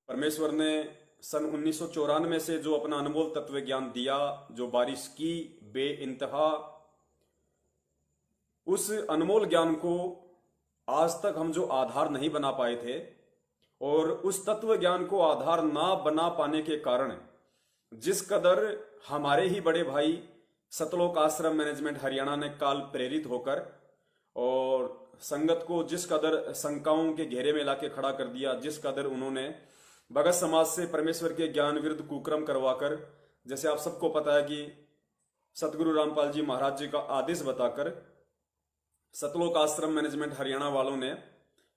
परमेश्वर ने सन 1994 से जो अपना अनमोल तत्व ज्ञान दिया, जो बारिश की बेइंतहा, उस अनमोल ज्ञान को आज तक हम जो आधार नहीं बना पाए थे, और उस तत्व ज्ञान को आधार ना बना पाने के कारण जिस कदर हमारे ही बड़े भाई सतलोक आश्रम मैनेजमेंट हरियाणा ने काल प्रेरित होकर और संगत को जिस कदर शंकाओं के घेरे में लाके खड़ा कर दिया, जिस कदर उन्होंने भगत समाज से परमेश्वर के ज्ञान विरुद्ध कुक्रम करवाकर, जैसे आप सबको पता है कि सतगुरु रामपाल जी महाराज जी का आदेश बताकर सतलोक आश्रम मैनेजमेंट हरियाणा वालों ने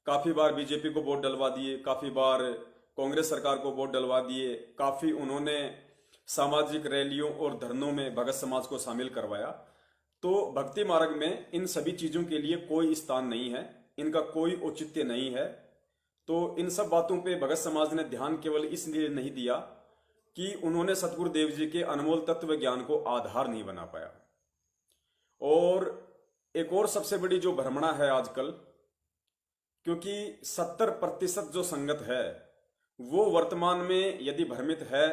काफी बार बीजेपी को वोट डलवा दिए, काफी बार कांग्रेस सरकार को वोट डलवा दिए, काफी उन्होंने सामाजिक रैलियों और धरनों में भगत समाज को शामिल करवाया। तो भक्ति मार्ग में इन सभी चीजों के लिए कोई स्थान नहीं है, इनका कोई औचित्य नहीं है। तो इन सब बातों पे भगत समाज ने ध्यान केवल इसलिए नहीं दिया कि उन्होंने सतगुरुदेव जी के अनमोल तत्व ज्ञान को आधार नहीं बना पाया। और एक और सबसे बड़ी जो भ्रमणा है आजकल, क्योंकि 70% जो संगत है वो वर्तमान में यदि भ्रमित है,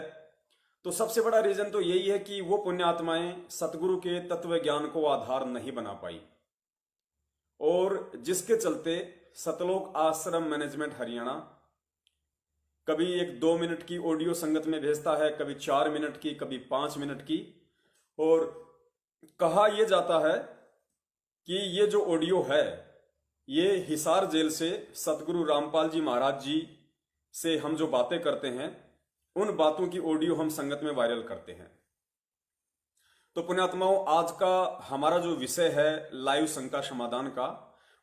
तो सबसे बड़ा रीजन तो यही है कि वो पुण्य आत्माएं सतगुरु के तत्व ज्ञान को आधार नहीं बना पाई, और जिसके चलते सतलोक आश्रम मैनेजमेंट हरियाणा कभी एक 2 मिनट की ऑडियो संगत में भेजता है, कभी 4 मिनट की, कभी 5 मिनट की, और कहा यह जाता है कि ये जो ऑडियो है ये हिसार जेल से सतगुरु रामपाल जी महाराज जी से हम जो बातें करते हैं उन बातों की ऑडियो हम संगत में वायरल करते हैं। तो पुण्यात्माओं, आज का हमारा जो विषय है लाइव शंका समाधान का,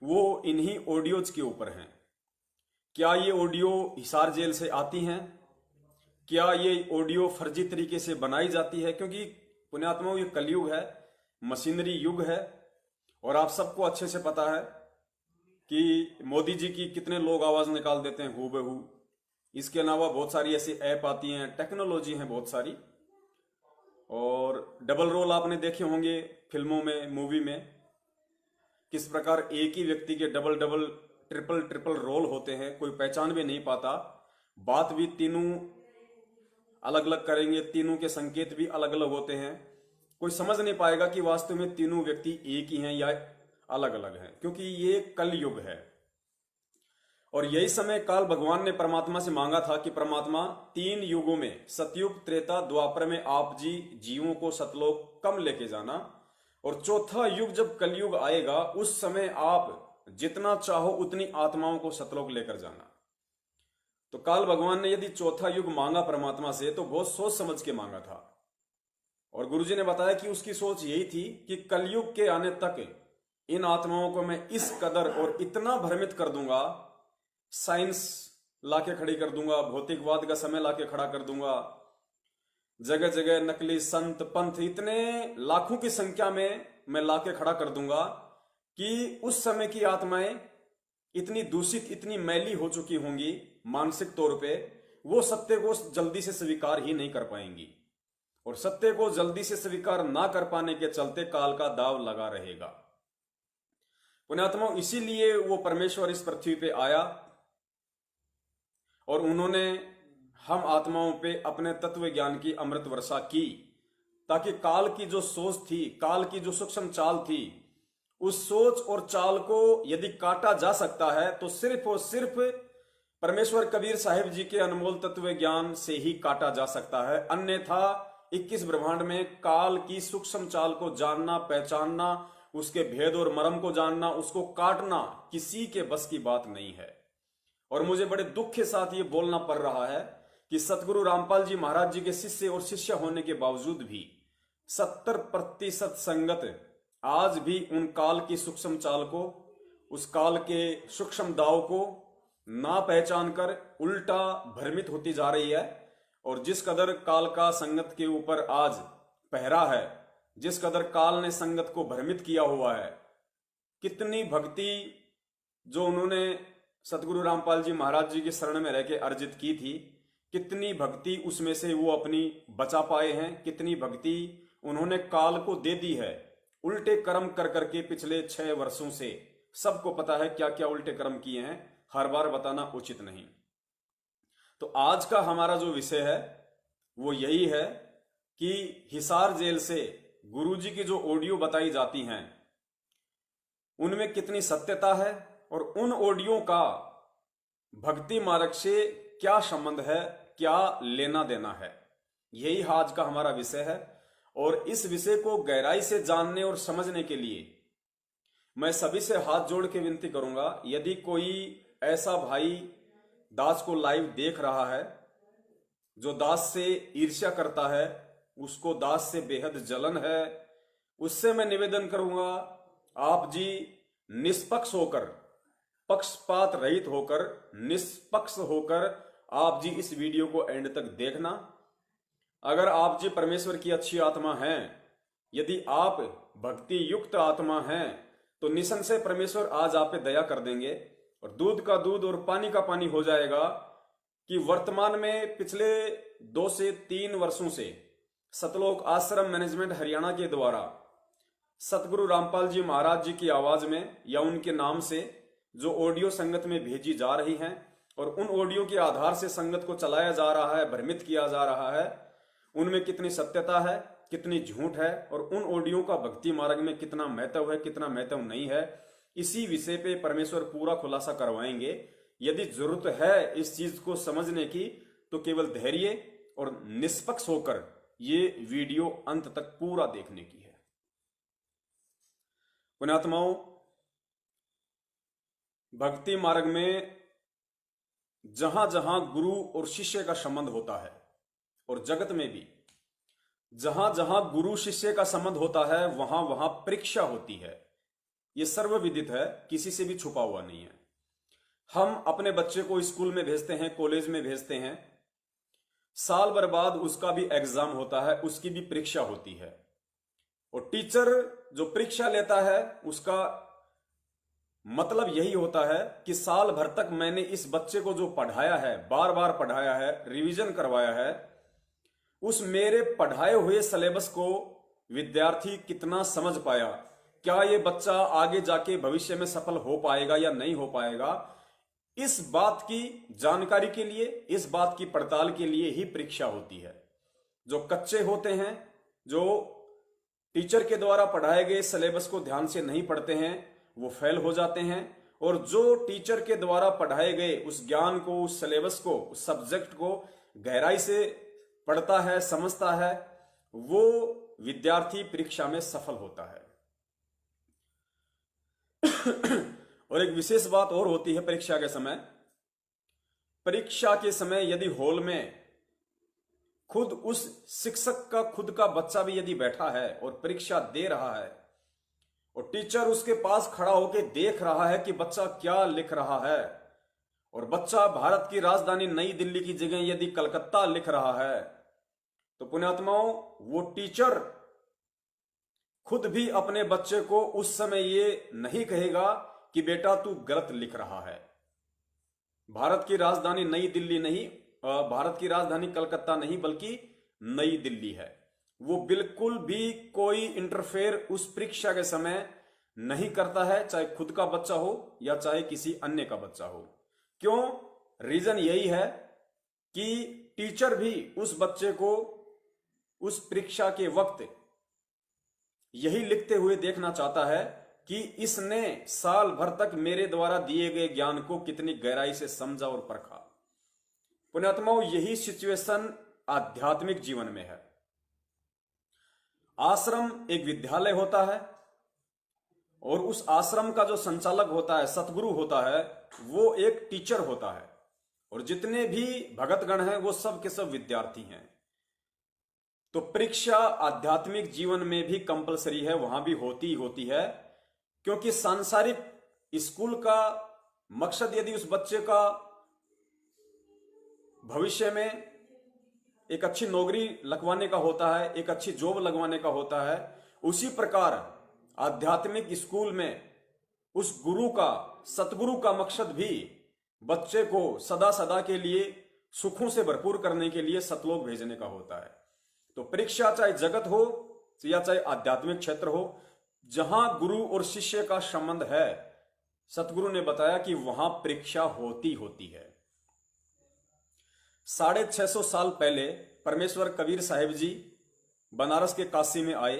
वो इन्हीं ऑडियोज के ऊपर है। क्या ये ऑडियो हिसार जेल से आती हैं? क्या ये ऑडियो फर्जी तरीके से बनाई जाती है? क्योंकि पुण्यात्माओं, ये कलयुग है, मशीनरी युग है, और आप सबको अच्छे से पता है कि मोदी जी की कितने लोग आवाज निकाल देते हैं हूबहू। इसके अलावा बहुत सारी ऐसी ऐप आती हैं, टेक्नोलॉजी हैं बहुत सारी, और डबल रोल आपने देखे होंगे फिल्मों में, मूवी में, किस प्रकार एक ही व्यक्ति के डबल डबल ट्रिपल रोल होते हैं, कोई पहचान भी नहीं पाता, बात भी तीनों अलग अलग करेंगे, तीनों के संकेत भी अलग अलग होते हैं, कोई समझ नहीं पाएगा कि वास्तव में तीनों व्यक्ति एक ही हैं या अलग अलग हैं, क्योंकि ये कल युग है। और यही समय काल भगवान ने परमात्मा से मांगा था कि परमात्मा 3 युगों में, सतयुग, त्रेता, द्वापर में आप जी जीवों को सतलोक कम लेके जाना, और चौथा युग जब कलयुग आएगा उस समय आप जितना चाहो उतनी आत्माओं को सतलोक लेकर जाना। तो काल भगवान ने यदि चौथा युग मांगा परमात्मा से तो बहुत सोच समझ के मांगा था, और गुरुजी ने बताया कि उसकी सोच यही थी कि कलयुग के आने तक इन आत्माओं को मैं इस कदर और इतना भ्रमित कर दूंगा, साइंस लाके खड़ी कर दूंगा, भौतिकवाद का समय लाके खड़ा कर दूंगा, जगह जगह नकली संत पंथ इतने लाखों की संख्या में मैं लाके खड़ा कर दूंगा कि उस समय की आत्माएं इतनी दूषित, इतनी मैली हो चुकी होंगी मानसिक तौर पे, वो सत्य को जल्दी से स्वीकार ही नहीं कर पाएंगी, और सत्य को जल्दी से स्वीकार ना कर पाने के चलते काल का दाव लगा रहेगा। पुण्यात्मा, इसीलिए वो परमेश्वर इस पृथ्वी पे आया और उन्होंने हम आत्माओं पे अपने तत्व ज्ञान की अमृत वर्षा की, ताकि काल की जो सोच थी, काल की जो सूक्ष्म चाल थी, उस सोच और चाल को यदि काटा जा सकता है तो सिर्फ और सिर्फ परमेश्वर कबीर साहिब जी के अनमोल तत्व ज्ञान से ही काटा जा सकता है। अन्यथा 21 ब्रह्मांड में काल की सूक्ष्म चाल को जानना, पहचानना, उसके भेद और मर्म को जानना, उसको काटना किसी के बस की बात नहीं है। और मुझे बड़े दुख के साथ ये बोलना पड़ रहा है कि सतगुरु रामपाल जी महाराज जी के शिष्य और शिष्य होने के बावजूद भी 70% संगत आज भी उन काल की सूक्ष्म चाल को, उस काल के सूक्ष्म दाव को ना पहचान कर उल्टा भ्रमित होती जा रही है। और जिस कदर काल का संगत के ऊपर आज पहरा है, जिस कदर काल ने संगत को भ्रमित किया हुआ है, कितनी भक्ति जो उन्होंने सतगुरु रामपाल जी महाराज जी के शरण में रहकर अर्जित की थी, कितनी भक्ति उसमें से वो अपनी बचा पाए हैं, कितनी भक्ति उन्होंने काल को दे दी है उल्टे कर्म कर करके। पिछले 6 वर्षों से सबको पता है क्या क्या उल्टे कर्म किए हैं, हर बार बताना उचित नहीं। तो आज का हमारा जो विषय है वो यही है कि हिसार जेल से गुरुजी की जो ऑडियो बताई जाती हैं उनमें कितनी सत्यता है और उन ऑडियो का भक्ति मार्ग से क्या संबंध है, क्या लेना देना है। यही आज का हमारा विषय है। और इस विषय को गहराई से जानने और समझने के लिए मैं सभी से हाथ जोड़ के विनती करूंगा, यदि कोई ऐसा भाई दास को लाइव देख रहा है जो दास से ईर्ष्या करता है, उसको दास से बेहद जलन है, उससे मैं निवेदन करूंगा आप जी निष्पक्ष होकर, पक्षपात रहित होकर, निष्पक्ष होकर आप जी इस वीडियो को एंड तक देखना। अगर आप जी परमेश्वर की अच्छी आत्मा हैं, यदि आप भक्ति युक्त आत्मा हैं, तो निसंशय परमेश्वर आज आप पे दया कर देंगे और दूध का दूध और पानी का पानी हो जाएगा कि वर्तमान में पिछले 2 से 3 वर्षों से सतलोक आश्रम मैनेजमेंट हरियाणा के द्वारा सतगुरु रामपाल जी महाराज जी की आवाज में या उनके नाम से जो ऑडियो संगत में भेजी जा रही हैं और उन ऑडियो के आधार से संगत को चलाया जा रहा है, भ्रमित किया जा रहा है, उनमें कितनी सत्यता है, कितनी झूठ है और उन ऑडियो का भक्ति मार्ग में कितना महत्व है, कितना महत्व नहीं है, इसी विषय पे परमेश्वर पूरा खुलासा करवाएंगे। यदि जरूरत है इस चीज को समझने की तो केवल धैर्य और निष्पक्ष होकर ये वीडियो अंत तक पूरा देखने की है। पुण्यात्माओं, भक्ति मार्ग में जहां जहां गुरु और शिष्य का संबंध होता है और जगत में भी जहां जहां गुरु शिष्य का संबंध होता है वहां वहां परीक्षा होती है। यह सर्वविदित है, किसी से भी छुपा हुआ नहीं है। हम अपने बच्चे को स्कूल में भेजते हैं, कॉलेज में भेजते हैं, साल भर बाद उसका भी एग्जाम होता है, उसकी भी परीक्षा होती है। और टीचर जो परीक्षा लेता है उसका मतलब यही होता है कि साल भर तक मैंने इस बच्चे को जो पढ़ाया है, बार बार पढ़ाया है, रिवीजन करवाया है, उस मेरे पढ़ाए हुए सिलेबस को विद्यार्थी कितना समझ पाया, क्या ये बच्चा आगे जाके भविष्य में सफल हो पाएगा या नहीं हो पाएगा, इस बात की जानकारी के लिए, इस बात की पड़ताल के लिए ही परीक्षा होती है। जो कच्चे होते हैं, जो टीचर के द्वारा पढ़ाए गए सिलेबस को ध्यान से नहीं पढ़ते हैं, वो फेल हो जाते हैं। और जो टीचर के द्वारा पढ़ाए गए उस ज्ञान को, उस सिलेबस को, उस सब्जेक्ट को गहराई से पढ़ता है, समझता है, वो विद्यार्थी परीक्षा में सफल होता है। और एक विशेष बात और होती है परीक्षा के समय। परीक्षा के समय यदि हॉल में खुद उस शिक्षक का खुद का बच्चा भी यदि बैठा है और परीक्षा दे रहा है और टीचर उसके पास खड़ा होकर देख रहा है कि बच्चा क्या लिख रहा है, और बच्चा भारत की राजधानी नई दिल्ली की जगह यदि कलकत्ता लिख रहा है, तो पुण्यात्माओं वो टीचर खुद भी अपने बच्चे को उस समय ये नहीं कहेगा कि बेटा तू गलत लिख रहा है। भारत की राजधानी नई दिल्ली नहीं, भारत की राजधानी कलकत्ता नहीं बल्कि नई दिल्ली है। वो बिल्कुल भी कोई इंटरफेयर उस परीक्षा के समय नहीं करता है, चाहे खुद का बच्चा हो या चाहे किसी अन्य का बच्चा हो। क्यों? रीजन यही है कि टीचर भी उस बच्चे को उस परीक्षा के वक्त यही लिखते हुए देखना चाहता है कि इसने साल भर तक मेरे द्वारा दिए गए ज्ञान को कितनी गहराई से समझा और परखा। पुण्यात्माओं, यही सिचुएशन आध्यात्मिक जीवन में है। आश्रम एक विद्यालय होता है और उस आश्रम का जो संचालक होता है, सतगुरु होता है, वो एक टीचर होता है और जितने भी भगतगण हैं वो सब के सब विद्यार्थी हैं। तो परीक्षा आध्यात्मिक जीवन में भी कंपलसरी है, वहां भी होती होती है, क्योंकि सांसारिक स्कूल का मकसद यदि उस बच्चे का भविष्य में एक अच्छी नौकरी लगवाने का होता है, एक अच्छी जॉब लगवाने का होता है, उसी प्रकार आध्यात्मिक स्कूल में उस गुरु का, सतगुरु का मकसद भी बच्चे को सदा सदा के लिए सुखों से भरपूर करने के लिए सतलोक भेजने का होता है। तो परीक्षा चाहे जगत हो या चाहे आध्यात्मिक क्षेत्र हो, जहां गुरु और शिष्य का संबंध है, सतगुरु ने बताया कि वहां परीक्षा होती होती है। 650 साल पहले परमेश्वर कबीर साहिब जी बनारस के काशी में आए।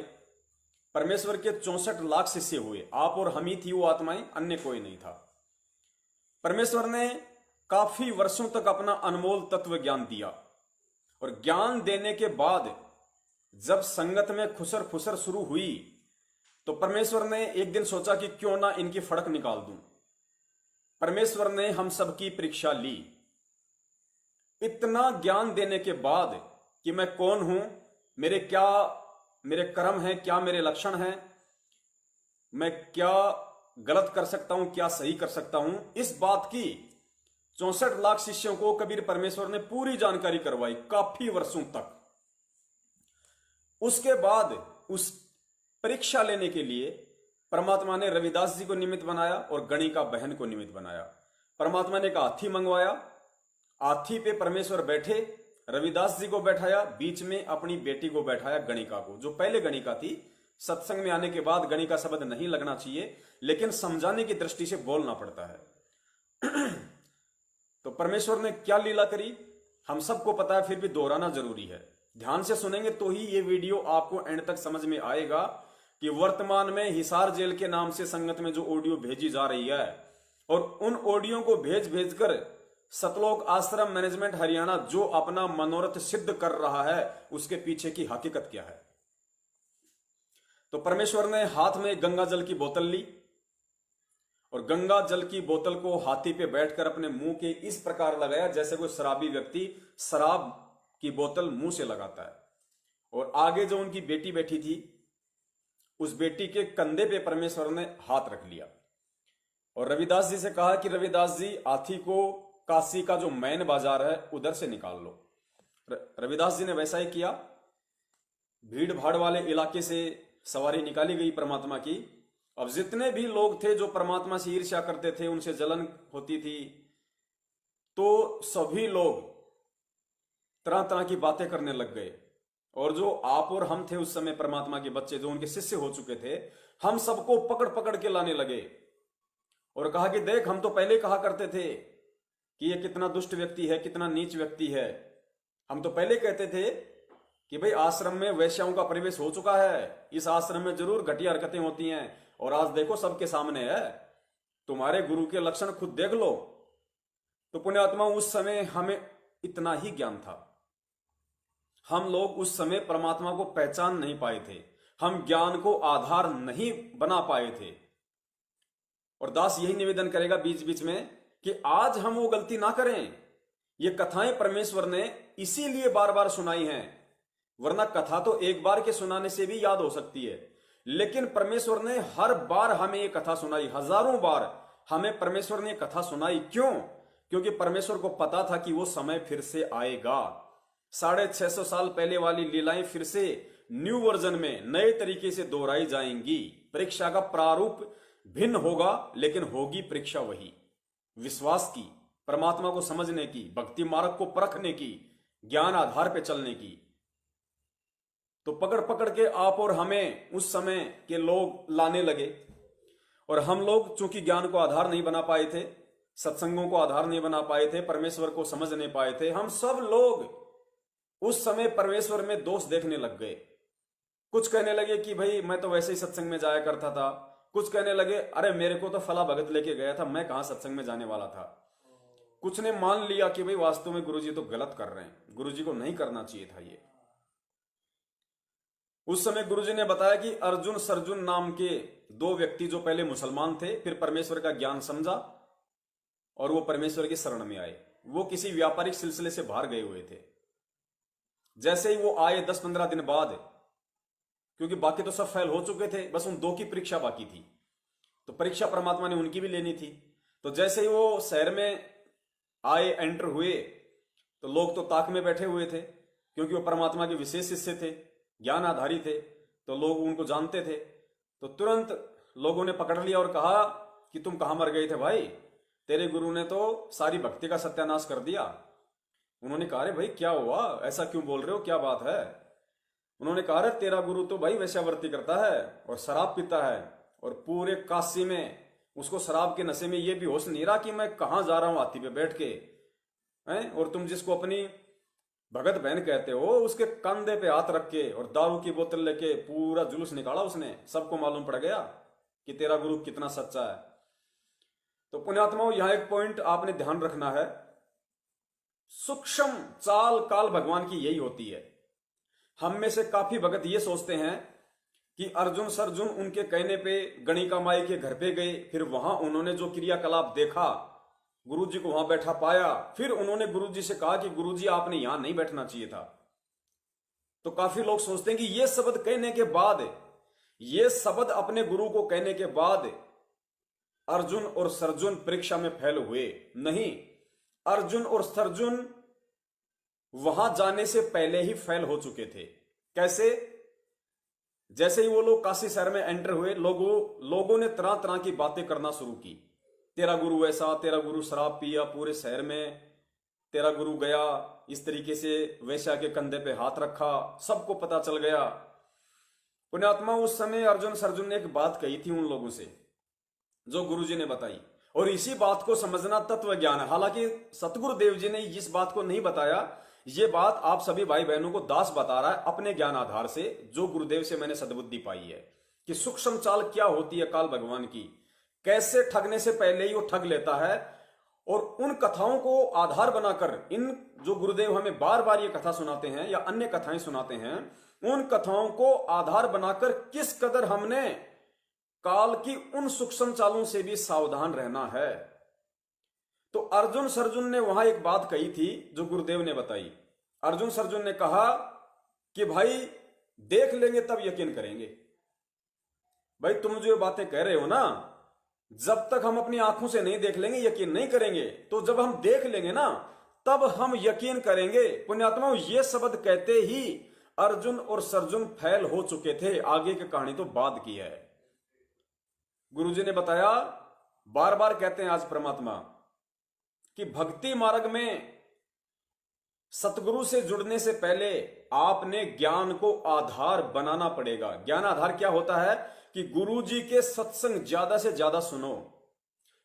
परमेश्वर के 64 लाख शिष्य हुए, आप और हम ही थी वो आत्माएं, अन्य कोई नहीं था। परमेश्वर ने काफी वर्षों तक अपना अनमोल तत्व ज्ञान दिया, और ज्ञान देने के बाद जब संगत में खुसर फुसर शुरू हुई तो परमेश्वर ने एक दिन सोचा कि क्यों ना इनकी फड़क निकाल दूं। परमेश्वर ने हम सबकी परीक्षा ली। इतना ज्ञान देने के बाद कि मैं कौन हूं, मेरे कर्म हैं, क्या मेरे लक्षण हैं, मैं क्या गलत कर सकता हूं, क्या सही कर सकता हूं, इस बात की 64 लाख शिष्यों को कबीर परमेश्वर ने पूरी जानकारी करवाई काफी वर्षों तक। उसके बाद उस परीक्षा लेने के लिए परमात्मा ने रविदास जी को निमित्त बनाया और गणिका बहन को निमित्त बनाया। परमात्मा ने एक हाथी मंगवाया, हाथी पे परमेश्वर बैठे, रविदास जी को बैठाया, बीच में अपनी बेटी को बैठाया, गणिका को, जो पहले गणिका थी। सत्संग में आने के बाद गणिका शब्द नहीं लगना चाहिए, लेकिन समझाने की दृष्टि से बोलना पड़ता है। तो परमेश्वर ने क्या लीला करी हम सबको पता है, फिर भी दोहराना जरूरी है। ध्यान से सुनेंगे तो ही ये वीडियो आपको एंड तक समझ में आएगा कि वर्तमान में हिसार जेल के नाम से संगत में जो ऑडियो भेजी जा रही है, और उन ऑडियो को भेज भेजकर सतलोक आश्रम मैनेजमेंट हरियाणा जो अपना मनोरथ सिद्ध कर रहा है, उसके पीछे की हकीकत क्या है। तो परमेश्वर ने हाथ में गंगा जल की बोतल ली, और गंगा जल की बोतल को हाथी पे बैठकर अपने मुंह के इस प्रकार लगाया जैसे कोई शराबी व्यक्ति शराब की बोतल मुंह से लगाता है। और आगे जो उनकी बेटी बैठी थी, उस बेटी के कंधे पे परमेश्वर ने हाथ रख लिया, और रविदास जी से कहा कि रविदास जी, हाथी को काशी का जो मैन बाजार है उधर से निकाल लो। रविदास जी ने वैसा ही किया। भीड़ भाड़ वाले इलाके से सवारी निकाली गई परमात्मा की। अब जितने भी लोग थे जो परमात्मा से ईर्ष्या करते थे, उनसे जलन होती थी, तो सभी लोग तरह तरह की बातें करने लग गए। और जो आप और हम थे उस समय परमात्मा के बच्चे, जो उनके शिष्य हो चुके थे, हम सबको पकड़ पकड़ के लाने लगे और कहा कि देख, हम तो पहले कहा करते थे कि ये कितना दुष्ट व्यक्ति है, कितना नीच व्यक्ति है। हम तो पहले कहते थे कि भाई आश्रम में वैश्याओं का प्रवेश हो चुका है, इस आश्रम में जरूर घटिया हरकतें होती हैं, और आज देखो सबके सामने है, तुम्हारे गुरु के लक्षण खुद देख लो। तो पुण्यात्मा, उस समय हमें इतना ही ज्ञान था। हम लोग उस समय परमात्मा को पहचान नहीं पाए थे, हम ज्ञान को आधार नहीं बना पाए थे। और दास यही निवेदन करेगा बीच बीच में कि आज हम वो गलती ना करें। ये कथाएं परमेश्वर ने इसीलिए बार बार सुनाई हैं, वरना कथा तो एक बार के सुनाने से भी याद हो सकती है, लेकिन परमेश्वर ने हर बार हमें ये कथा सुनाई, हजारों बार हमें परमेश्वर ने कथा सुनाई। क्यों? क्योंकि परमेश्वर को पता था कि वो समय फिर से आएगा। 650 साल पहले वाली लीलाएं फिर से न्यू वर्जन में नए तरीके से दोहराई जाएंगी। परीक्षा का प्रारूप भिन्न होगा, लेकिन होगी परीक्षा वही, विश्वास की, परमात्मा को समझने की, भक्ति मार्ग को परखने की, ज्ञान आधार पे चलने की। तो पकड़ पकड़ के आप और हमें उस समय के लोग लाने लगे, और हम लोग चूंकि ज्ञान को आधार नहीं बना पाए थे, सत्संगों को आधार नहीं बना पाए थे, परमेश्वर को समझ नहीं पाए थे, हम सब लोग उस समय परमेश्वर में दोष देखने लग गए। कुछ कहने लगे कि भाई मैं तो वैसे ही सत्संग में जाया करता था, कुछ कहने लगे अरे मेरे को तो फला भगत लेके गया था, मैं कहां सत्संग में जाने वाला था। कुछ ने मान लिया कि भाई वास्तव में गुरुजी तो गलत कर रहे हैं, गुरुजी को नहीं करना चाहिए था ये। उस समय गुरुजी ने बताया कि अर्जुन सरजुन नाम के दो व्यक्ति जो पहले मुसलमान थे, फिर परमेश्वर का ज्ञान समझा और वो परमेश्वर की शरण में आए। वो किसी व्यापारिक सिलसिले से बाहर गए हुए थे। जैसे ही वो आए 10-15 दिन बाद, क्योंकि बाकी तो सब फेल हो चुके थे, बस उन दो की परीक्षा बाकी थी, तो परीक्षा परमात्मा ने उनकी भी लेनी थी। तो जैसे ही वो शहर में आए, एंटर हुए, तो लोग तो ताक में बैठे हुए थे, क्योंकि वो परमात्मा के विशेष शिष्य थे, ज्ञान आधारी थे, तो लोग उनको जानते थे। तो तुरंत लोगों ने पकड़ लिया और कहा कि तुम कहां मर गए थे भाई, तेरे गुरु ने तो सारी भक्ति का सत्यानाश कर दिया। उन्होंने कहा अरे भाई क्या हुआ, ऐसा क्यों बोल रहे हो, क्या बात है। उन्होंने कहा अरे तेरा गुरु तो भाई वैश्यावृत्ति करता है और शराब पीता है, और पूरे काशी में उसको शराब के नशे में ये भी होश नहीं रहा कि मैं कहां जा रहा हूं हाथी पे बैठ के। हैं, और तुम जिसको अपनी भगत बहन कहते हो उसके कंधे पे हाथ रख के और दारू की बोतल लेके पूरा जुलूस निकाला उसने, सबको मालूम पड़ गया कि तेरा गुरु कितना सच्चा है। तो पुण्यात्माओं, यहां एक पॉइंट आपने ध्यान रखना है, सूक्ष्म चाल काल भगवान की यही होती है। हम में से काफी भगत ये सोचते हैं कि अर्जुन सरजुन उनके कहने पे गणिका माई के घर पे गए, फिर वहां उन्होंने जो क्रियाकलाप देखा, गुरुजी को वहां बैठा पाया, फिर उन्होंने गुरुजी से कहा कि गुरुजी आपने यहां नहीं बैठना चाहिए था। तो काफी लोग सोचते हैं कि ये शब्द कहने के बाद, ये शब्द अपने गुरु को कहने के बाद अर्जुन और सर्जुन परीक्षा में फेल हुए। नहीं, अर्जुन और सर्जुन वहां जाने से पहले ही फेल हो चुके थे। कैसे? जैसे ही वो लोग काशी शहर में एंटर हुए, लोगों ने तरह तरह की बातें करना शुरू की। तेरा गुरु ऐसा, तेरा गुरु शराब पिया पूरे शहर में, तेरा गुरु गया इस तरीके से वैश्या के कंधे पे हाथ रखा, सबको पता चल गया। पुण्यात्मा, उस समय अर्जुन सर्जुन ने एक बात कही थी उन लोगों से जो गुरुजी ने बताई, और इसी बात को समझना तत्व ज्ञान है। हालांकि सतगुरुदेव जी ने इस बात को नहीं बताया, ये बात आप सभी भाई बहनों को दास बता रहा है अपने ज्ञान आधार से, जो गुरुदेव से मैंने सद्बुद्धि पाई है कि सूक्ष्म चाल क्या होती है काल भगवान की, कैसे ठगने से पहले ही वो ठग लेता है। और उन कथाओं को आधार बनाकर, इन जो गुरुदेव हमें बार बार ये कथा सुनाते हैं या अन्य कथाएं सुनाते हैं, उन कथाओं को आधार बनाकर किस कदर हमने काल की उन सूक्ष्म चालों से भी सावधान रहना है। तो अर्जुन सर्जुन ने वहां एक बात कही थी जो गुरुदेव ने बताई। अर्जुन सर्जुन ने कहा कि भाई देख लेंगे तब यकीन करेंगे। भाई तुम जो ये बातें कह रहे हो ना, जब तक हम अपनी आंखों से नहीं देख लेंगे यकीन नहीं करेंगे, तो जब हम देख लेंगे ना तब हम यकीन करेंगे। पुण्यात्माओं, ये शब्द कहते ही अर्जुन और सर्जुन फेल हो चुके थे। आगे की कहानी तो बाद की है। गुरुजी ने बताया, बार बार कहते हैं आज परमात्मा कि भक्ति मार्ग में सतगुरु से जुड़ने से पहले आपने ज्ञान को आधार बनाना पड़ेगा। ज्ञान आधार क्या होता है कि गुरुजी के सत्संग ज्यादा से ज्यादा सुनो,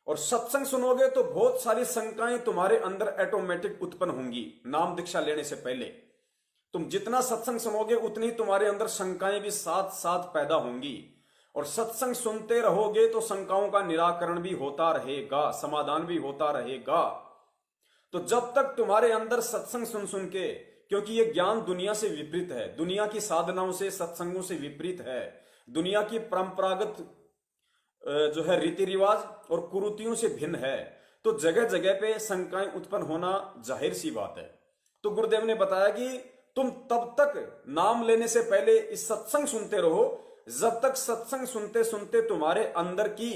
और सत्संग सुनोगे तो बहुत सारी शंकाएं तुम्हारे अंदर ऑटोमेटिक उत्पन्न होंगी। नाम दीक्षा लेने से पहले तुम जितना सत्संग सुनोगे उतनी तुम्हारे अंदर शंकाएं भी साथ साथ पैदा होंगी, और सत्संग सुनते रहोगे तो शंकाओं का निराकरण भी होता रहेगा, समाधान भी होता रहेगा। तो जब तक तुम्हारे अंदर सत्संग सुन सुन के, क्योंकि ये ज्ञान दुनिया से विपरीत है, दुनिया की साधनाओं से सत्संगों से विपरीत है, दुनिया की परंपरागत जो है रीति रिवाज और कुरीतियों से भिन्न है, तो जगह जगह पे शंकाएं उत्पन्न होना जाहिर सी बात है। तो गुरुदेव ने बताया कि तुम तब तक नाम लेने से पहले इस सत्संग सुनते रहो जब तक सत्संग सुनते सुनते तुम्हारे अंदर की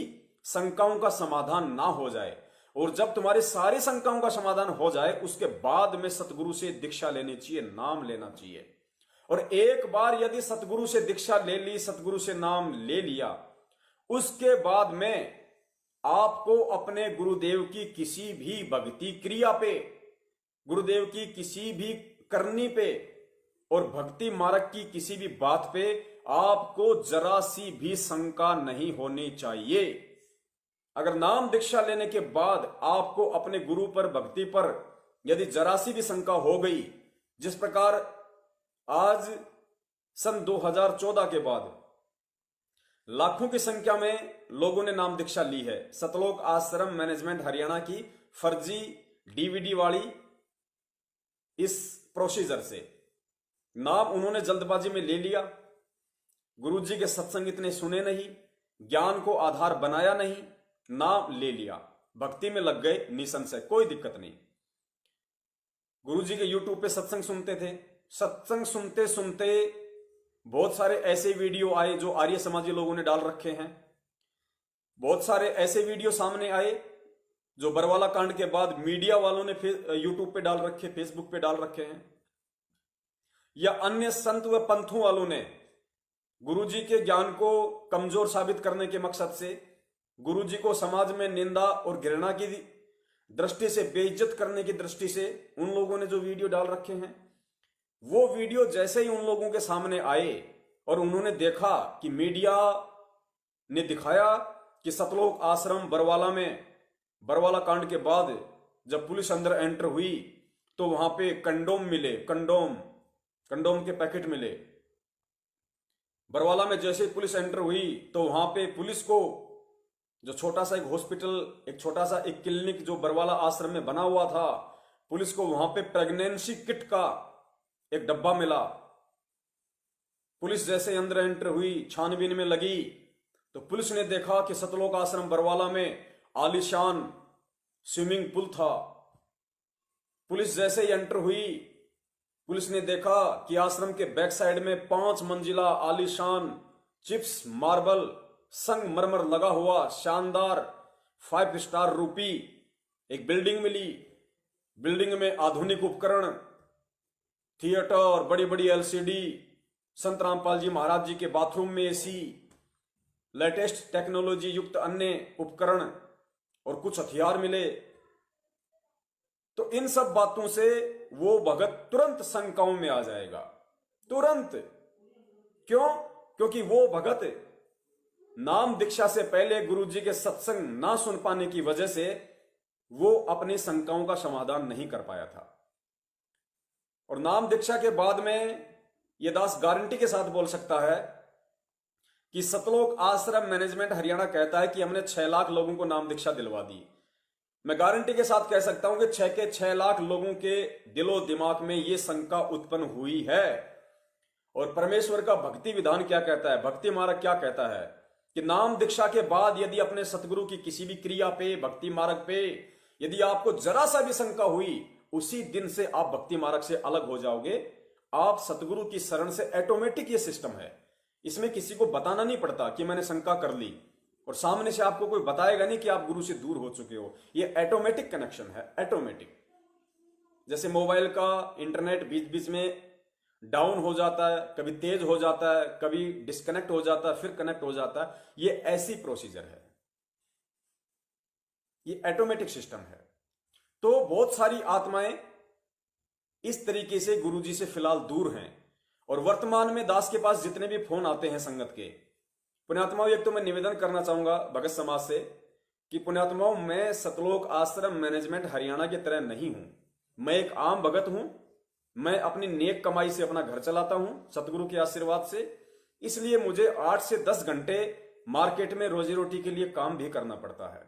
शंकाओं का समाधान ना हो जाए, और जब तुम्हारी सारी शंकाओं का समाधान हो जाए उसके बाद में सतगुरु से दीक्षा लेनी चाहिए, नाम लेना चाहिए। और एक बार यदि सतगुरु से दीक्षा ले ली, सतगुरु से नाम ले लिया, उसके बाद में आपको अपने गुरुदेव की किसी भी भक्ति क्रिया पे, गुरुदेव की किसी भी करनी पे और भक्ति मार्ग की किसी भी बात पे आपको जरा सी भी शंका नहीं होनी चाहिए। अगर नाम दीक्षा लेने के बाद आपको अपने गुरु पर, भक्ति पर यदि जरा सी भी शंका हो गई, जिस प्रकार आज सन 2014 के बाद लाखों की संख्या में लोगों ने नाम दीक्षा ली है, सतलोक आश्रम मैनेजमेंट हरियाणा की फर्जी डीवीडी वाली इस प्रोसीजर से नाम उन्होंने जल्दबाजी में ले लिया। गुरुजी के सत्संग इतने सुने नहीं, ज्ञान को आधार बनाया नहीं, नाम ले लिया, भक्ति में लग गए, निसंशय कोई दिक्कत नहीं। गुरुजी के यूट्यूब पे सत्संग सुनते थे, सत्संग सुनते सुनते बहुत सारे ऐसे वीडियो आए जो आर्य समाजी लोगों ने डाल रखे हैं, बहुत सारे ऐसे वीडियो सामने आए जो बरवाला कांड के बाद मीडिया वालों ने यूट्यूब पे डाल रखे, फेसबुक पे डाल रखे हैं, या अन्य संत व पंथों वालों ने गुरुजी के ज्ञान को कमजोर साबित करने के मकसद से, गुरुजी को समाज में निंदा और घृणा की दृष्टि से, बेइज्जत करने की दृष्टि से उन लोगों ने जो वीडियो डाल रखे हैं, वो वीडियो जैसे ही उन लोगों के सामने आए और उन्होंने देखा कि मीडिया ने दिखाया कि सतलोक आश्रम बरवाला में, बरवाला कांड के बाद जब पुलिस अंदर एंटर हुई तो वहां पे कंडोम मिले, कंडोम के पैकेट मिले। बरवाला में जैसे पुलिस एंटर हुई तो वहां पे पुलिस को जो छोटा सा एक हॉस्पिटल, एक छोटा सा एक क्लिनिक जो बरवाला आश्रम में बना हुआ था, पुलिस को वहां पे प्रेगनेंसी किट का एक डब्बा मिला। पुलिस जैसे अंदर एंटर हुई, छानबीन में लगी, तो पुलिस ने देखा कि सतलोक आश्रम बरवाला में आलीशान स्विमिंग पूल था। पुलिस जैसे ही एंटर हुई, पुलिस ने देखा कि आश्रम के बैक साइड में 5 मंजिला आलीशान चिप्स मार्बल संगमरमर लगा हुआ शानदार 5 स्टार रूपी एक बिल्डिंग मिली। बिल्डिंग में आधुनिक उपकरण, थिएटर, बड़ी बड़ी एलसीडी, संत रामपाल जी महाराज जी के बाथरूम में एसी, लेटेस्ट टेक्नोलॉजी युक्त अन्य उपकरण और कुछ हथियार मिले। तो इन सब बातों से वो भगत तुरंत शंकाओं में आ जाएगा, तुरंत। क्यों? क्योंकि वो भगत नाम दीक्षा से पहले गुरु जी के सत्संग ना सुन पाने की वजह से वो अपनी शंकाओं का समाधान नहीं कर पाया था। और नाम दीक्षा के बाद में ये दास गारंटी के साथ बोल सकता है कि सतलोक आश्रम मैनेजमेंट हरियाणा कहता है कि हमने 6 लाख लोगों को नाम दीक्षा दिलवा दी। मैं गारंटी के साथ कह सकता हूं कि 6 के 6 लाख लोगों के दिलो दिमाग में यह शंका उत्पन्न हुई है। और परमेश्वर का भक्ति विधान क्या कहता है, भक्ति मार्ग क्या कहता है कि नाम दीक्षा के बाद यदि अपने सतगुरु की किसी भी क्रिया पे, भक्ति मार्ग पे यदि आपको जरा सा भी शंका हुई, उसी दिन से आप भक्ति मार्ग से अलग हो जाओगे। आप सतगुरु की शरण से ऑटोमेटिक ये सिस्टम है, इसमें किसी को बताना नहीं पड़ता कि मैंने शंका कर ली, और सामने से आपको कोई बताएगा नहीं कि आप गुरु से दूर हो चुके हो। ये ऑटोमेटिक कनेक्शन है, ऑटोमेटिक। जैसे मोबाइल का इंटरनेट बीच बीच में डाउन हो जाता है, कभी तेज हो जाता है, कभी डिस्कनेक्ट हो जाता है, फिर कनेक्ट हो जाता है, ये ऐसी प्रोसीजर है, ये ऑटोमेटिक सिस्टम है। तो बहुत सारी आत्माएं इस तरीके से गुरुजी से फिलहाल दूर हैं। और वर्तमान में दास के पास जितने भी फोन आते हैं संगत के, पुण्यात्माओं, एक तो मैं निवेदन करना चाहूंगा भगत समाज से कि पुण्यात्माओं, मैं सतलोक आश्रम मैनेजमेंट हरियाणा की तरह नहीं हूं। मैं एक आम भगत हूं। मैं अपनी नेक कमाई से अपना घर चलाता हूं सतगुरु के आशीर्वाद से। इसलिए मुझे 8 से 10 घंटे मार्केट में रोजी रोटी के लिए काम भी करना पड़ता है।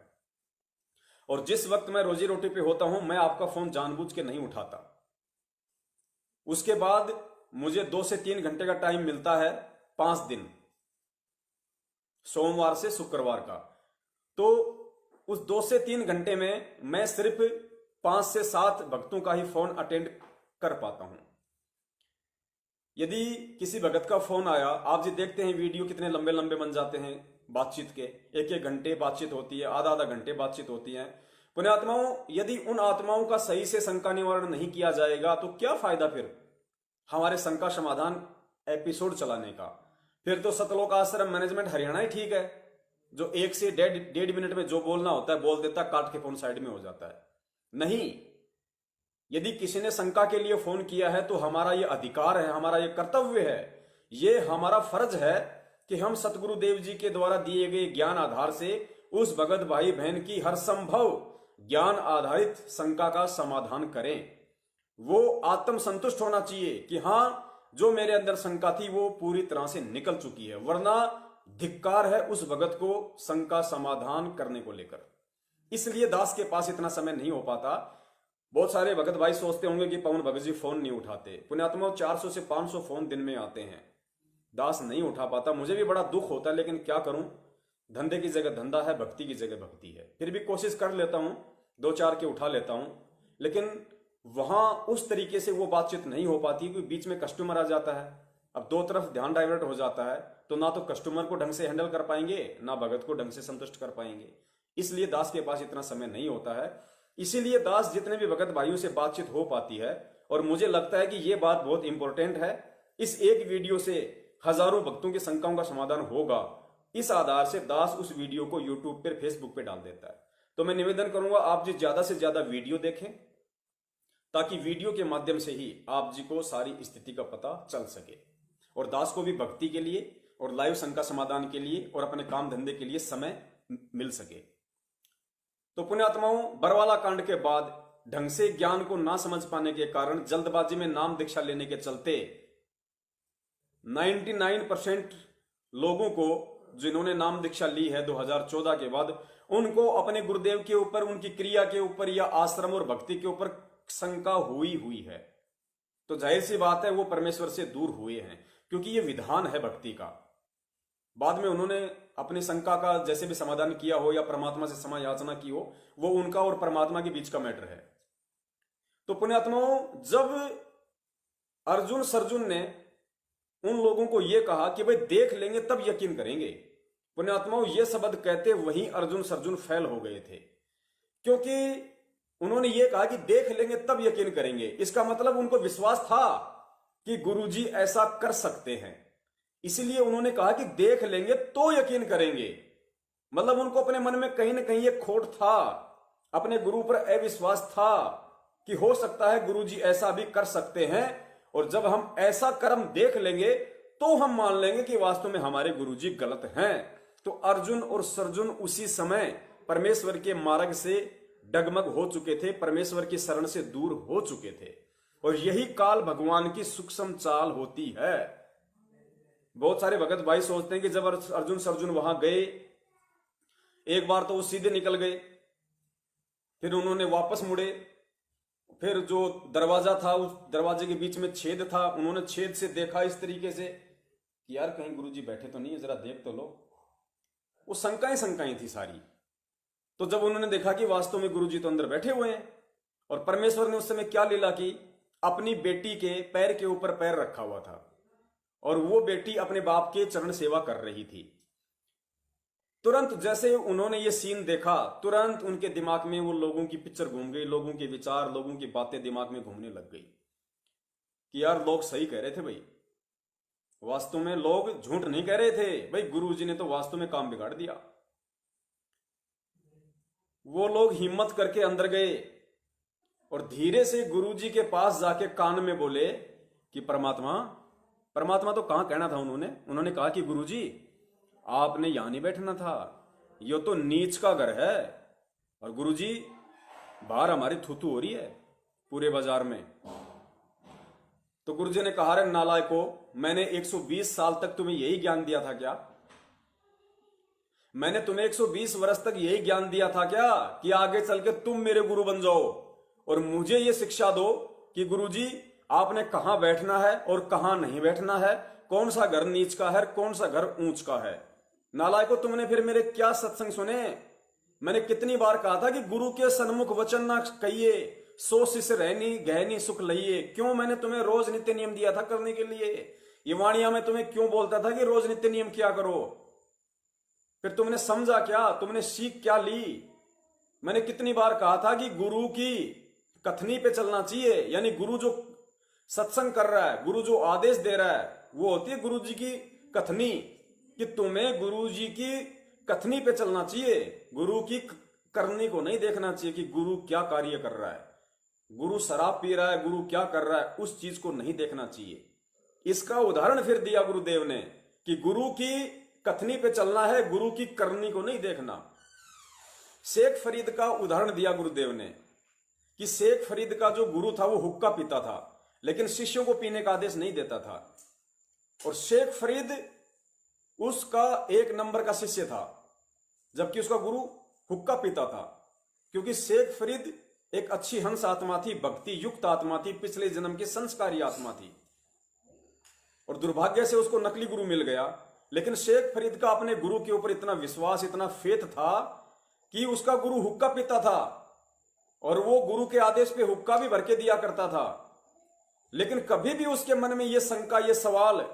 और जिस वक्त मैं रोजी रोटी पे होता हूं, मैं आपका फोन जानबूझ के नहीं उठाता। उसके बाद मुझे 2 से 3 घंटे का टाइम मिलता है 5 दिन, सोमवार से शुक्रवार का। तो उस 2 से 3 घंटे में मैं सिर्फ 5 से 7 भक्तों का ही फोन अटेंड कर पाता हूं। यदि किसी भगत का फोन आया, आप जी देखते हैं वीडियो कितने लंबे लंबे बन जाते हैं बातचीत के, 1-1 घंटे बातचीत होती है, आधा-आधा घंटे बातचीत होती है। पुण्यात्माओं, यदि उन आत्माओं का सही से शंका निवारण नहीं किया जाएगा तो क्या फायदा फिर हमारे शंका समाधान एपिसोड चलाने का। फिर तो सतलोक आश्रम मैनेजमेंट हरियाणा ही ठीक है, जो 1 से 1.5 मिनट में जो बोलना होता है बोल देता, काट के फोन साइड में हो जाता है। नहीं, यदि किसी ने शंका के लिए फोन किया है तो हमारा ये अधिकार है, हमारा ये कर्तव्य है, ये हमारा फर्ज है कि हम सतगुरु देव जी के द्वारा दिए गए ज्ञान आधार से उस भगत भाई बहन की हर संभव ज्ञान आधारित शंका का समाधान करें। वो आत्म संतुष्ट होना चाहिए कि हां, जो मेरे अंदर शंका थी वो पूरी तरह से निकल चुकी है, वरना धिक्कार है उस भगत को शंका समाधान करने को लेकर। इसलिए दास के पास इतना समय नहीं हो पाता। बहुत सारे भगत भाई सोचते होंगे कि पवन भगत जी फोन नहीं उठाते। पुण्यात्मा, 400 से 500 फोन दिन में आते हैं, दास नहीं उठा पाता। मुझे भी बड़ा दुख होता है, लेकिन क्या करूं, धंधे की जगह धंधा है, भक्ति की जगह भक्ति है। फिर भी कोशिश कर लेता हूं, 2-4 के उठा लेता हूं, लेकिन वहां उस तरीके से वो बातचीत नहीं हो पाती क्योंकि बीच में कस्टमर आ जाता है। अब 2 तरफ ध्यान डाइवर्ट हो जाता है, तो ना तो कस्टमर को ढंग से हैंडल कर पाएंगे, ना भगत को ढंग से संतुष्ट कर पाएंगे। इसलिए दास के पास इतना समय नहीं होता है। इसीलिए दास जितने भी भगत भाइयों से बातचीत हो पाती है, और मुझे लगता है कि ये बात बहुत इंपॉर्टेंट है, इस एक वीडियो से हजारों भक्तों की शंकाओं का समाधान होगा। इस आधार से दास उस वीडियो को यूट्यूब पर, फेसबुक पे डाल देता है। तो मैं निवेदन करूंगा आप जी ज्यादा से ज्यादा वीडियो देखें, ताकि वीडियो के माध्यम से ही आप जी को सारी स्थिति का पता चल सके, और दास को भी भक्ति के लिए और लाइव शंका समाधान के लिए और अपने काम धंधे के लिए समय मिल सके। तो पुण्यात्माओं, बरवाला कांड के बाद ढंग से ज्ञान को ना समझ पाने के कारण, जल्दबाजी में नाम दीक्षा लेने के चलते 99% लोगों को जिन्होंने नाम दीक्षा ली है 2014 के बाद, उनको अपने गुरुदेव के ऊपर, उनकी क्रिया के ऊपर या आश्रम और भक्ति के ऊपर शंका हुई है। तो जाहिर सी बात है वो परमेश्वर से दूर हुए हैं, क्योंकि ये विधान है भक्ति का। बाद में उन्होंने अपनी शंका का जैसे भी समाधान किया हो या परमात्मा से क्षमा याचना की हो, वो उनका और परमात्मा के बीच का मैटर है। तो पुण्यात्माओं, जब अर्जुन सर्जुन ने उन लोगों को यह कहा कि भाई देख लेंगे तब यकीन करेंगे, पुण्यात्माओं ये शब्द कहते वहीं अर्जुन सर्जुन फेल हो गए थे, क्योंकि उन्होंने ये कहा कि देख लेंगे तब यकीन करेंगे। इसका मतलब उनको विश्वास था कि गुरुजी ऐसा कर सकते हैं, इसलिए उन्होंने कहा कि देख लेंगे तो यकीन करेंगे। मतलब उनको अपने मन में कहीं ना कहीं ये खोट था, अपने गुरु पर अविश्वास था कि हो सकता है गुरुजी ऐसा भी कर सकते हैं, और जब हम ऐसा कर्म देख लेंगे तो हम मान लेंगे कि वास्तव में हमारे गुरुजी गलत हैं। तो अर्जुन और सर्जुन उसी समय परमेश्वर के मार्ग से डगमग हो चुके थे, परमेश्वर की शरण से दूर हो चुके थे। और यही काल भगवान की सूक्ष्म चाल होती है। बहुत सारे भगत भाई सोचते हैं कि जब अर्जुन सर्जुन वहां गए, एक बार तो वो सीधे निकल गए, फिर उन्होंने वापस मुड़े, फिर जो दरवाजा था उस दरवाजे के बीच में छेद था, उन्होंने छेद से देखा इस तरीके से कि यार कहीं गुरुजी बैठे तो नहीं है, जरा देख तो लो। वो शंकाएं थी सारी। तो जब उन्होंने देखा कि वास्तव में गुरुजी तो अंदर बैठे हुए हैं, और परमेश्वर ने उस समय क्या लीला की, अपनी बेटी के पैर के ऊपर पैर रखा हुआ था और वो बेटी अपने बाप के चरण सेवा कर रही थी। तुरंत जैसे उन्होंने ये सीन देखा, तुरंत उनके दिमाग में वो लोगों की पिक्चर घूम गई, लोगों के विचार, लोगों की बातें दिमाग में घूमने लग गई कि यार लोग सही कह रहे थे भाई, वास्तव में लोग झूठ नहीं कह रहे थे भाई, गुरुजी ने तो वास्तव में काम बिगाड़ दिया। वो लोग हिम्मत करके अंदर गए और धीरे से गुरुजी के पास जाके कान में बोले कि परमात्मा तो कहां कहना था उन्होंने कहा कि गुरुजी आपने यहां नहीं बैठना था, ये तो नीच का घर है, और गुरुजी बाहर हमारी थूथू हो रही है पूरे बाजार में। तो गुरुजी ने कहा, रे नालायको, मैंने 120 साल तक तुम्हें यही ज्ञान दिया था क्या? मैंने तुम्हें 120 वर्ष तक यही ज्ञान दिया था क्या कि आगे चल के तुम मेरे गुरु बन जाओ और मुझे ये शिक्षा दो कि गुरुजी आपने कहां बैठना है और कहां नहीं बैठना है, कौन सा घर नीच का है, कौन सा घर ऊंच का है। नालायको, तुमने फिर मेरे क्या सत्संग सुने? मैंने कितनी बार कहा था कि गुरु के सन्मुख वचन ना कहिए, 100 शिष्य रहनी गहनी सुख लइए। क्यों मैंने तुम्हें रोज नित्य नियम दिया था करने के लिए? ये वाणिया में तुम्हें क्यों बोलता था कि रोज नित्य नियम किया करो? फिर तुमने समझा क्या? तुमने सीख क्या ली? मैंने कितनी बार कहा था कि गुरु की कथनी पे चलना चाहिए, यानी गुरु जो सत्संग कर रहा है, गुरु जो आदेश दे रहा है, वो होती है गुरु जी की कथनी, कि तुम्हें गुरु जी की कथनी पे चलना चाहिए, गुरु की करनी को नहीं देखना चाहिए कि गुरु क्या कार्य कर रहा है, गुरु शराब पी रहा है, गुरु क्या कर रहा है, उस चीज को नहीं देखना चाहिए। इसका उदाहरण फिर दिया गुरुदेव ने कि गुरु की कथनी पे चलना है, गुरु की करनी को नहीं देखना। शेख फरीद का उदाहरण दिया गुरुदेव ने कि शेख फरीद का जो गुरु था वो हुक्का पीता था, लेकिन शिष्यों को पीने का आदेश नहीं देता था, और शेख फरीद उसका 1 नंबर का शिष्य था, जबकि उसका गुरु हुक्का पीता था। क्योंकि शेख फरीद एक अच्छी हंस आत्मा थी, भक्ति युक्त आत्मा थी, पिछले जन्म की संस्कारी आत्मा थी, और दुर्भाग्य से उसको नकली गुरु मिल गया। लेकिन शेख फरीद का अपने गुरु के ऊपर इतना विश्वास, इतना फेथ था कि उसका गुरु हुक्का पीता था और वो गुरु के आदेश पे हुक्का भी भर के दिया करता था, लेकिन कभी भी उसके मन में ये शंका, ये सवाल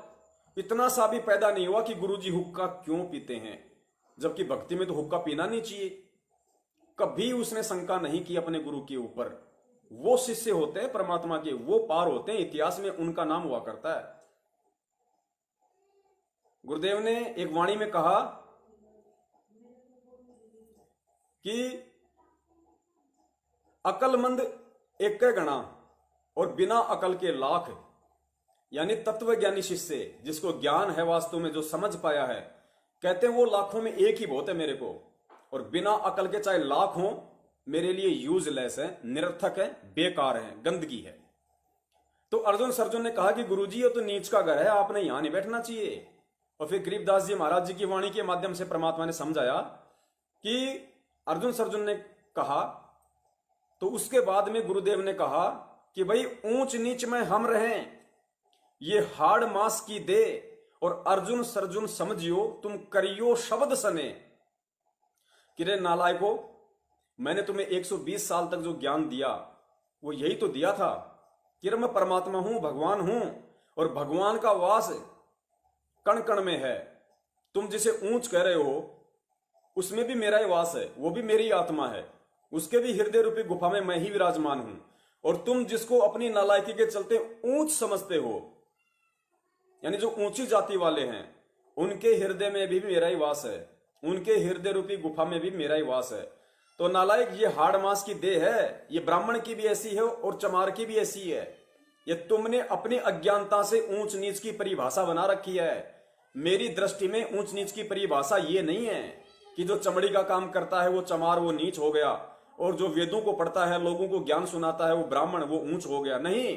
इतना सा भी पैदा नहीं हुआ कि गुरुजी हुक्का क्यों पीते हैं, जबकि भक्ति में तो हुक्का पीना नहीं चाहिए। कभी उसने शंका नहीं की अपने गुरु के ऊपर। वो शिष्य होते हैं परमात्मा के, वो पार होते हैं, इतिहास में उनका नाम हुआ करता है। गुरुदेव ने एक वाणी में कहा कि अकलमंद एक गणा और बिना अकल के लाख, यानी तत्वज्ञानी शिष्य जिसको ज्ञान है वास्तव में, जो समझ पाया है, कहते हैं वो लाखों में एक ही बहुत है मेरे को, और बिना अकल के चाहे लाख हो मेरे लिए यूजलेस है, निरर्थक है, बेकार है, गंदगी है। तो अर्जुन सर्जुन ने कहा कि गुरुजी ये तो नीच का घर है, आपने यहां नहीं बैठना चाहिए। और फिर गरीबदास जी महाराज जी की वाणी के माध्यम से परमात्मा ने समझाया कि अर्जुन सर्जुन ने कहा, तो उसके बाद में गुरुदेव ने कहा कि भाई ऊंच नीच में हम रहें, ये हाड़ मास की दे, और अर्जुन सर्जुन समझियो तुम करियो शब्द सने। कि रे नालायको, मैंने तुम्हें 120 साल तक जो ज्ञान दिया वो यही तो दिया था कि रे मैं परमात्मा हूं, भगवान हूं, और भगवान का वास कण कण में है। तुम जिसे ऊंच कह रहे हो उसमें भी मेरा ही वास है, वो भी मेरी आत्मा है, उसके भी हृदय रूपी गुफा में मैं ही विराजमान हूं। और तुम जिसको अपनी नालायकी के चलते ऊंच समझते हो, यानी जो ऊंची जाति वाले हैं, उनके हृदय में भी मेरा ही वास है, उनके हृदय रूपी गुफा में भी मेरा ही वास है। तो नालायक, ये हाड़ मास की देह है, ये ब्राह्मण की भी ऐसी है और चमार की भी ऐसी है। ये तुमने अपनी अज्ञानता से ऊंच नीच की परिभाषा बना रखी है। मेरी दृष्टि में ऊंच नीच की परिभाषा ये नहीं है कि जो चमड़ी का काम करता है वो चमार, वो नीच हो गया, और जो वेदों को पढ़ता है, लोगों को ज्ञान सुनाता है, वो ब्राह्मण, वो ऊंच हो गया। नहीं,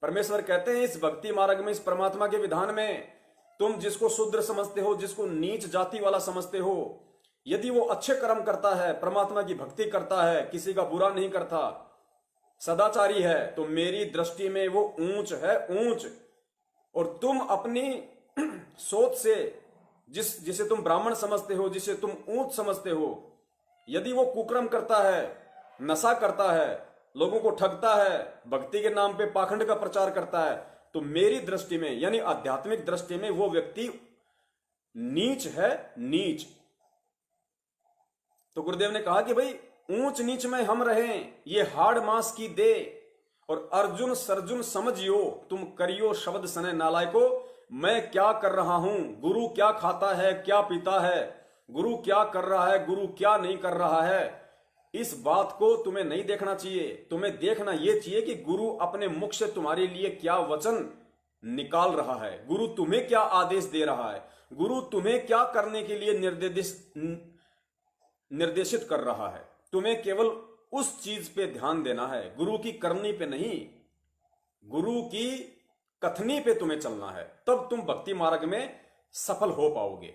परमेश्वर कहते हैं इस भक्ति मार्ग में, इस परमात्मा के विधान में, तुम जिसको शूद्र समझते हो, जिसको नीच जाति वाला समझते हो, यदि वो अच्छे कर्म करता है, परमात्मा की भक्ति करता है, किसी का बुरा नहीं करता, सदाचारी है, तो मेरी दृष्टि में वो ऊंच है, ऊंच। और तुम अपनी सोच से जिसे तुम ब्राह्मण समझते हो, जिसे तुम ऊंच समझते हो, यदि वो कुकर्म करता है, नशा करता है, लोगों को ठगता है, भक्ति के नाम पे पाखंड का प्रचार करता है, तो मेरी दृष्टि में, यानी आध्यात्मिक दृष्टि में, वो व्यक्ति नीच है, नीच। तो गुरुदेव ने कहा कि भाई ऊंच नीच में हम रहें, ये हाड़ मास की दे, और अर्जुन सर्जुन समझियो तुम करियो शब्द सने। नालायको, मैं क्या कर रहा हूं, गुरु क्या खाता है, क्या पीता है, गुरु क्या कर रहा है, गुरु क्या नहीं कर रहा है, इस बात को तुम्हें नहीं देखना चाहिए। तुम्हें देखना यह चाहिए कि गुरु अपने मुख से तुम्हारे लिए क्या वचन निकाल रहा है, गुरु तुम्हें क्या आदेश दे रहा है, गुरु तुम्हें क्या करने के लिए निर्देशित कर रहा है। तुम्हें केवल उस चीज पे ध्यान देना है, गुरु की करनी पे नहीं, गुरु की कथनी पे तुम्हें चलना है, तब तुम भक्ति मार्ग में सफल हो पाओगे।